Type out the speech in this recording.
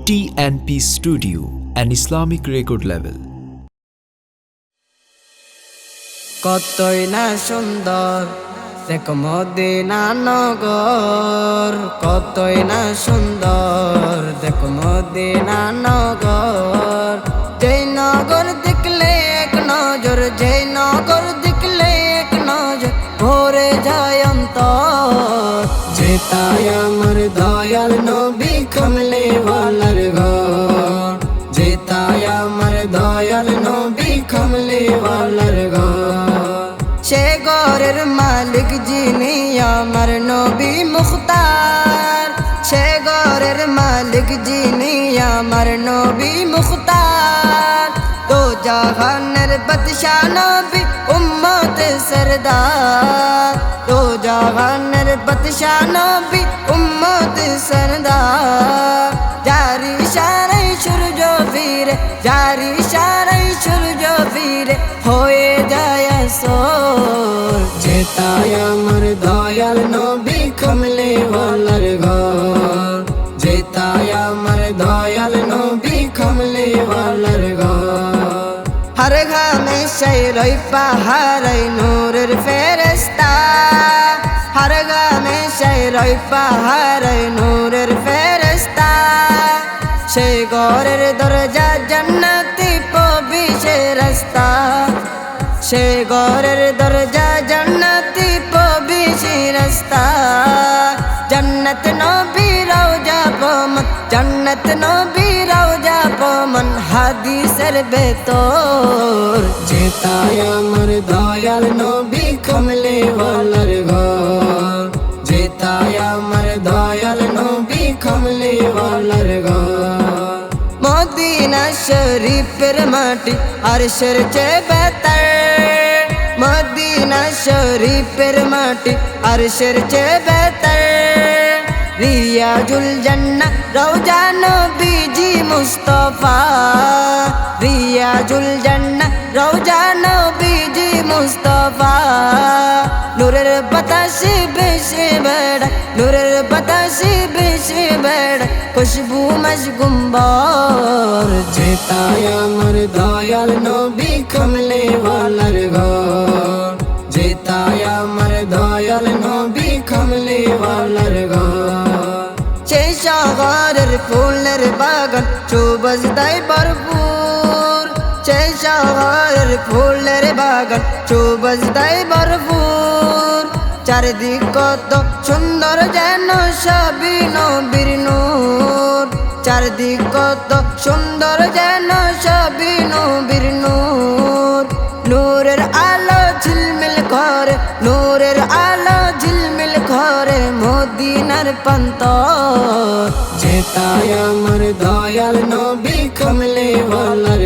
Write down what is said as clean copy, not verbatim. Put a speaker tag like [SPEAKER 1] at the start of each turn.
[SPEAKER 1] TNP Studio, an Islamic record label.
[SPEAKER 2] কতই না সুন্দর দেখ মদিনা নগর, কতই না সুন্দর দেখ মদিনা নগর। যেই নগর দেখলে এক নজর, যেই নগর দেখলে এক নজর ভরে যায় অন্তর। যেতাই আমার দয়াল নবী কমলে ওয়ালার ঘর, যেতাই আমার দয়াল নবী কমলে ওয়ালার ঘর। সে ঘরের মালিক যিনি আমার নবী মুখতার, সে ঘরের মালিক যিনি আমার নবী মুখতার। দো জাহানের বাদশাহ নবী উম্মত সরদার, দো জাহানের বাদশাহ নবী উম্মত সরদার। জারি সারাই সূর্য বীরে, জারি সারাই সূর্য বীরে হয়ে যায় আসর। যেতাই আমার দয়াল নবী কমলে ওয়ালার ঘর, যেতাই আমার দয়াল নবী কমলে ওয়ালার ঘর। হর ঘামে শৈরই পাহাড়ই নূরের ফেরেশতা, হর ঘামে শৈরই পাহাড়ই নূরের ফেরেশতা। সে ঘরের দরজা জান্নাতি প্রবেশের রাস্তা, সে ঘরের দরজা জান্নাতি প্রবেশের রাস্তা। জান্নাত নবী রওজা পমন, জান্নাত নবী রওজা পমন হাদিসের ভেতর। যেতাই আমার দয়াল নবী কমলে ওয়ালার ঘর, যেতাই আমার দয়াল নবী কমলে ওয়ালার ঘর। মদিনা শরীফের মাটি আরশের চেয়ে বেহতর, মদিনা শরীফের মাটি আরশের চেয়ে বেহতর। রিয়াজুল জান্নাহ রওজা নবীজি মুস্তাফা, রিয়াজুল জান্নাহ রওজা নবীজি মুস্তাফা। নূরের বাতাসে বেশি বেড়া, নূরের বাতাসে বেশি বেড়া খুশবু মশগুম্বর। যেতাই আমার দয়াল নবী কমলে ওয়ালার ঘর, যেতাই আমার দয়াল নবী কমলে ওয়ালার ঘর। সেই শহরের ফুলের বাগান সুবাসদাই ভরপুর, সেই শহরের ফুলের বাগান সুবাসদাই ভরপুর। চারিদিক কত সুন্দর যেন সবই নবীর নূর, চারিদিক কত সুন্দর যেন সবই নবীর নূর। নূরের আলো ঝিলমিল করে, নূরের আলো ঝিলমিল করে মদিনার প্রান্তর। যেতাই আমার দয়াল নবী কমলে ওয়ালার